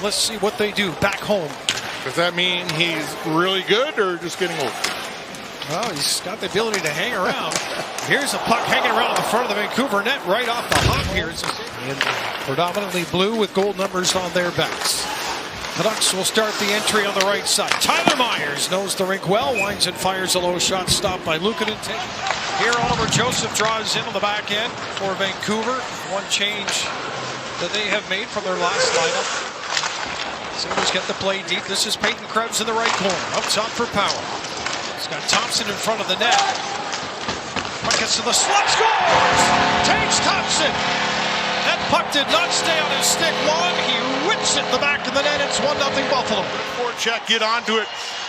let's see what they do back home. Does that mean he's really good or just getting old? Well, he's got the ability to hang around. Here's a puck hanging around the front of the Vancouver net right off the hop here. And predominantly blue with gold numbers on their backs. Canucks will start the entry on the right side. Tyler Myers knows the rink well, winds and fires a low shot, stopped by Luukkonen. Here Oliver Joseph draws in on the back end for Vancouver. One change that they have made from their last lineup. Sabres get the play deep. This is Peyton Krebs in the right corner. Up top for Power. He's got Thompson in front of the net. Puck gets to the slot, scores! Tage Thompson! That puck did not stay on his stick long. He whips it in the back of the net. It's 1-0 Buffalo. Forecheck, get onto it.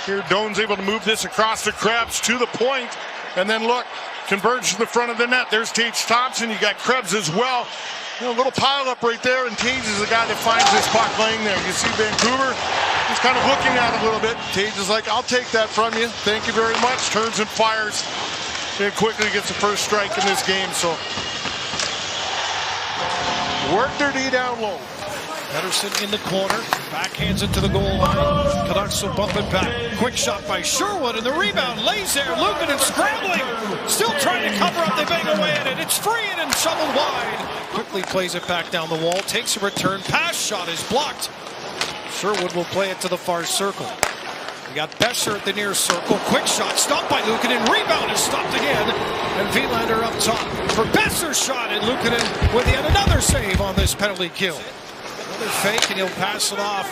Here Doan's able to move this across the Krebs to the point. And then look, converge to the front of the net. There's Tage Thompson. You got Krebs as well. You know, a little pile up right there, and Tage is the guy that finds this puck laying there. You see Vancouver, he's kind of looking at it a little bit. Tage is like, I'll take that from you. Thank you very much. Turns and fires. And quickly gets the first strike in this game. So work their D down low. Pettersson in the corner, backhands it to the goal line. Canucks will bump it back. Quick shot by Sherwood, and the rebound lays there. Luukkonen scrambling, still trying to cover up. They bang away at it. It's free and shoveled wide. Quickly plays it back down the wall, takes a return pass. Shot is blocked. Sherwood will play it to the far circle. You got Besser at the near circle. Quick shot stopped by Luukkonen. Rebound is stopped again. And Wilander up top for Besser's shot. And Luukkonen with yet another save on this penalty kill. Another fake, and he'll pass it off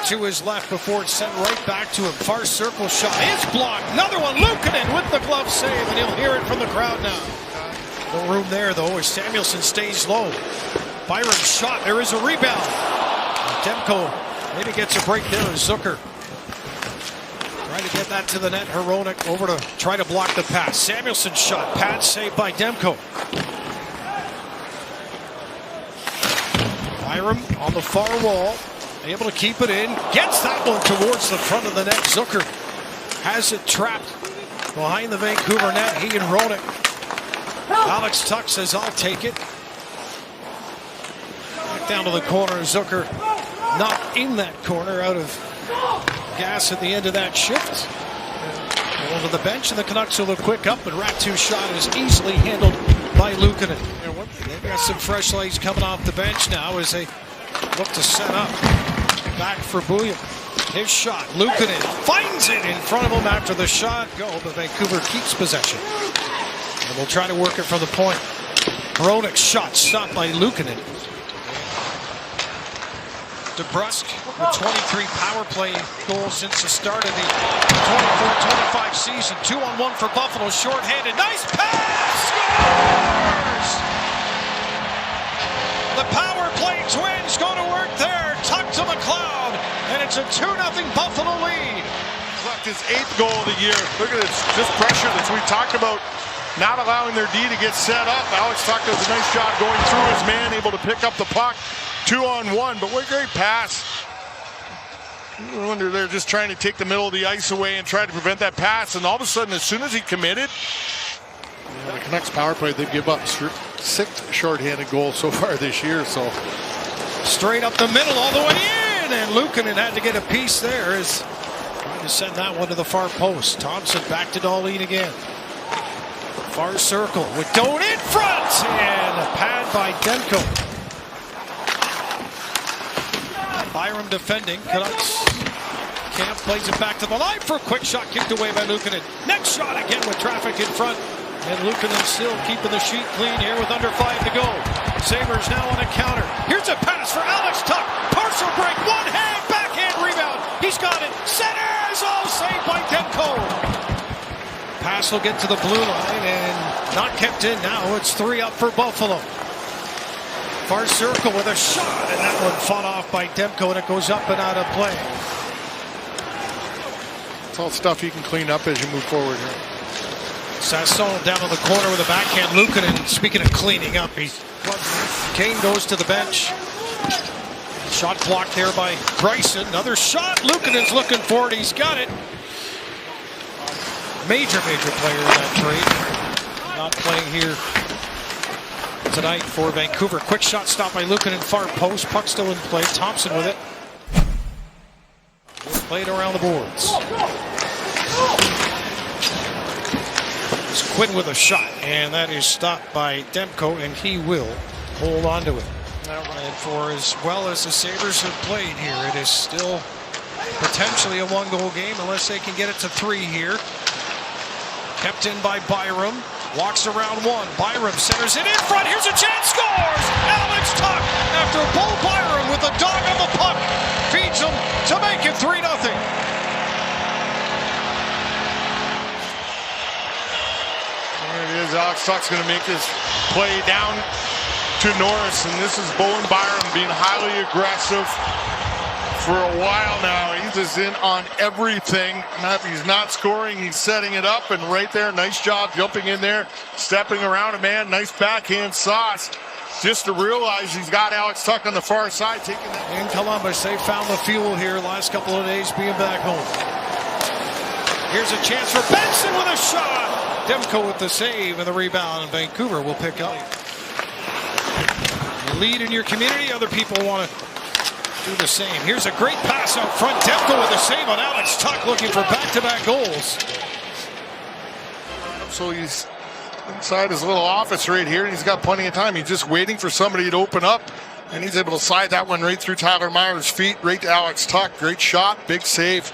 to his left before it's sent right back to him. Far circle shot is blocked. Another one. Luukkonen with the glove save, and he'll hear it from the crowd now. No room there, though, as Samuelsson stays low. Byram's shot. There is a rebound. Demko maybe gets a break there as Zucker trying to get that to the net. Hronek over to try to block the pass. Samuelsson shot. Pad saved by Demko. Byram on the far wall. Able to keep it in. Gets that one towards the front of the net. Zucker has it trapped behind the Vancouver net. He and Hronek. Alex Tuch says, I'll take it. Back down to the corner. Zucker not in that corner, out of gas at the end of that shift. Going to the bench, and the Canucks will look quick up, and Ratu's shot is easily handled by Luukkonen. They've got some fresh legs coming off the bench now as they look to set up. Back for Bouillon. His shot, Luukkonen finds it in front of him after the shot. Go, but Vancouver keeps possession. And we'll try to work it from the point. Hronek's shot stopped by Luukkonen. DeBrusk with 23 power play goals since the start of the 24-25 season. 2-on-1 for Buffalo, shorthanded. Nice pass! Scores! The power play twins go to work there. Tuck to McLeod, and it's a 2-0 Buffalo lead. Left his 8th goal of the year. Look at this pressure that we talked about. Not allowing their D to get set up. Alex Tuch does a nice job going through his man, able to pick up the puck. 2-on-1, but what a great pass. I wonder they're just trying to take the middle of the ice away and try to prevent that pass, and all of a sudden, as soon as he committed, the Canucks power play, they give up 6 shorthanded goals so far this year. So straight up the middle, all the way in, and Luukkonen had to get a piece there as trying to send that one to the far post. Thompson back to Dahlin again. Far circle with Doan in front, and a pad by Demko. Byram defending. Canucks. Camp plays it back to the line for a quick shot kicked away by Luukkonen. Next shot again with traffic in front. And Luukkonen still keeping the sheet clean here with under 5 to go. Sabres now on a counter. Here's a pass for Alex Tuch. Partial break. One hand. Backhand rebound. He's got it. Centers. All saved by Demko. Pass will get to the blue line and not kept in. Now it's 3 up for Buffalo. Far circle with a shot, and that one fought off by Demko, and it goes up and out of play. it's all stuff you can clean up as you move forward here. Sasson down on the corner with a backhand. Luukkonen, speaking of cleaning up, Kane goes to the bench. Shot blocked there by Bryson. Another shot. Luukkonen's looking for it. He's got it. Major player in that trade. Not playing here tonight for Vancouver. Quick shot stopped by Luukkonen, far post. Puck still in play. Thompson with it. played around the boards. It's Quinn with a shot, and that is stopped by Demko, and he will hold on to it. And for as well as the Sabres have played here, it is still potentially a one-goal game unless they can get it to 3 here. Kept in by Byram. Walks around one. Byram centers it in front. Here's a chance. Scores! Alex Tuch after Bo Byram with a dog on the puck. Feeds him to make it 3-0. There it is. Alex Tuch's going to make this play down to Norris. And this is Bowen Byram being highly aggressive for a while now. He's just in on everything. He's not scoring, he's setting it up, and right there, nice job jumping in there, stepping around a man, nice backhand sauce. Just to realize he's got Alex Tuch on the far side taking that. In Columbus, they found the fuel here last couple of days being back home. Here's a chance for Benson with a shot. Demko with the save and the rebound, and Vancouver will pick up. You lead in your community, other people want to do the same. Here's a great pass out front. Demko with a save on Alex Tuch, looking for back-to-back goals. So he's inside his little office right here, and he's got plenty of time. He's just waiting for somebody to open up, and he's able to slide that one right through Tyler Myers' feet, right to Alex Tuch. Great shot, big save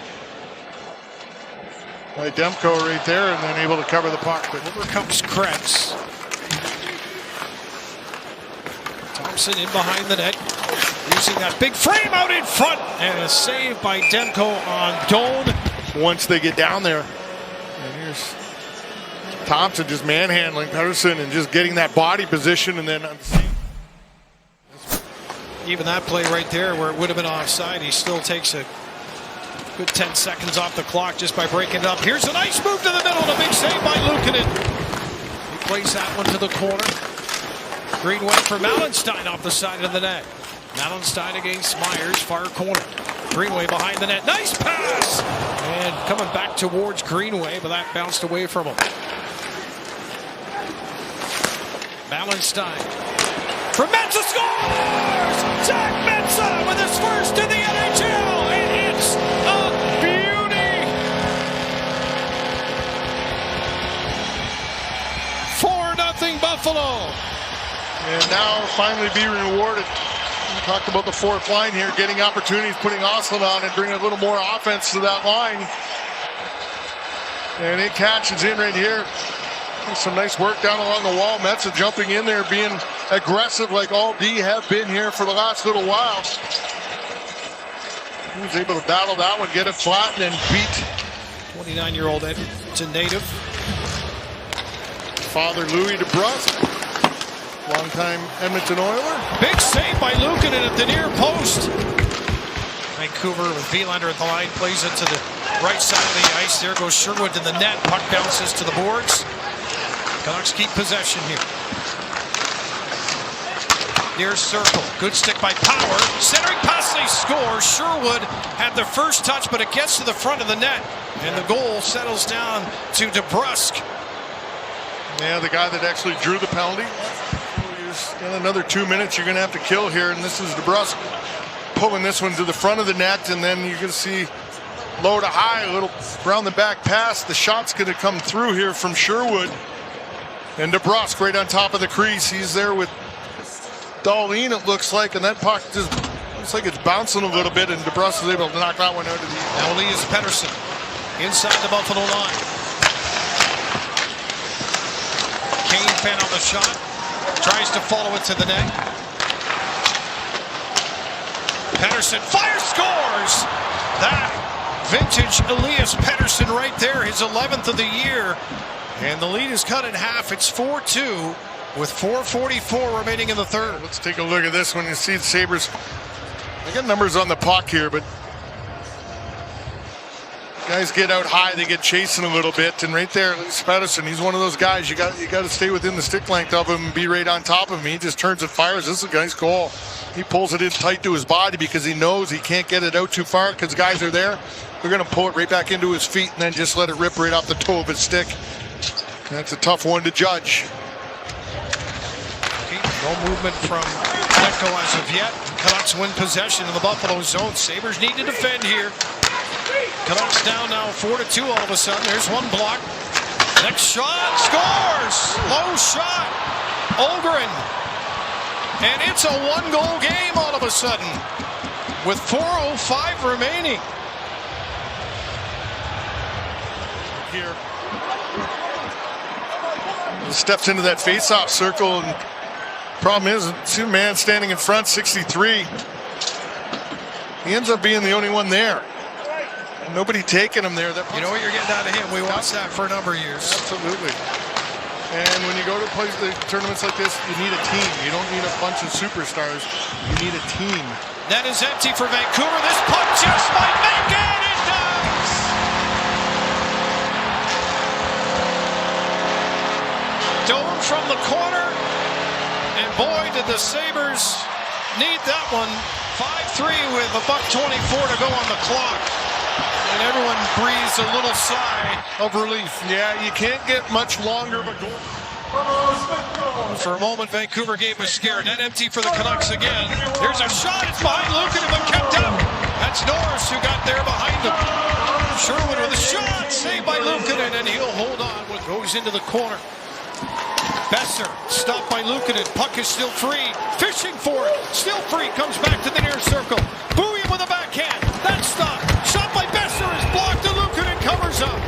by Demko right there, and then able to cover the puck. But over comes Krebs. Thompson in behind the net, using that big frame out in front, and a save by Demko on Doan. Once they get down there, and here's Thompson just manhandling Pettersson and just getting that body position, and then even that play right there where it would have been offside, he still takes a good 10 seconds off the clock just by breaking it up. Here's a nice move to the middle and a big save by Luukkonen. He plays that one to the corner. Greenway for Malenstein off the side of the net. Malenstein against Myers, far corner. Greenway behind the net. Nice pass! And coming back towards Greenway, but that bounced away from him. Malenstein. For Mensah scores! Zach Mensah with his first in the NHL! And it's a beauty! 4-0 Buffalo! And now finally be rewarded. We talked about the fourth line here, getting opportunities, putting Ostlund on and bringing a little more offense to that line. And it catches in right here. Some nice work down along the wall. Mensah jumping in there, being aggressive like all D have been here for the last little while. He was able to battle that one, get it flat, and beat 29-year-old Edmonton native. Father Louis DeBrusk. Longtime Edmonton Oiler. Big save by Luukkonen at the near post. Vancouver with Wielander at the line, plays it to the right side of the ice. There goes Sherwood to the net. Puck bounces to the boards. Canucks keep possession here. Near circle. Good stick by Power. Centering pass, they score. Sherwood had the first touch, but it gets to the front of the net. And the goal settles down to DeBrusk. Yeah, the guy that actually drew the penalty. In another 2 minutes, you're going to have to kill here, and this is DeBrusk pulling this one to the front of the net, and then you're going to see low to high, a little round the back pass. The shot's going to come through here from Sherwood, and DeBrusk right on top of the crease. He's there with Dahlin, it looks like, and that puck just looks like it's bouncing a little bit, and DeBrusk is able to knock that one out of the air. Now Elias Pettersson inside the Buffalo line. Kane fan on the shot. Tries to follow it to the net. Pettersson fires, scores! That vintage Elias Pettersson right there, his 11th of the year. And the lead is cut in half. It's 4-2 with 4:44 remaining in the third. Let's take a look at this one. You see the Sabres. They got numbers on the puck here, but guys get out high, they get chasing a little bit, and right there, Elias Pettersson, he's one of those guys. You got to stay within the stick length of him and be right on top of him. He just turns and fires. This is a nice goal. He pulls it in tight to his body because he knows he can't get it out too far because guys are there. They're going to pull it right back into his feet and then just let it rip right off the toe of his stick. And that's a tough one to judge. No movement from Demko as of yet. Canucks win possession in the Buffalo zone. Sabres need to defend here. Canucks down now 4-2 all of a sudden. There's one block. Next shot, scores! Low shot, Holmgren. And it's a one-goal game all of a sudden with 4:05 remaining. Here. Steps into that face-off circle, and problem is, two man standing in front, 63. He ends up being the only one there. Nobody taking him there. You know what you're getting out of him. We watched that for a number of years. Absolutely. And when you go to play tournaments like this, you need a team. You don't need a bunch of superstars. You need a team. That is empty for Vancouver. This puck just might make it. It does. Dove from the corner. And boy, did the Sabres need that one. 5-3 with $1:24 to go on the clock. And everyone breathes a little sigh of relief. Yeah, you can't get much longer of a goal. For a moment, Vancouver game was scared. Net empty for the Canucks again. There's a shot. It's behind Luukkonen, but kept up. That's Norris who got there behind him. Sherwood with a shot. Saved by Luukkonen, and he'll hold on. What goes into the corner. Besser stopped by Luukkonen. Puck is still free. Fishing for it. Still free. Comes back to the near circle. Booyah with a backhand. That's stopped. Shot by Besser is blocked. And Luukkonen covers up.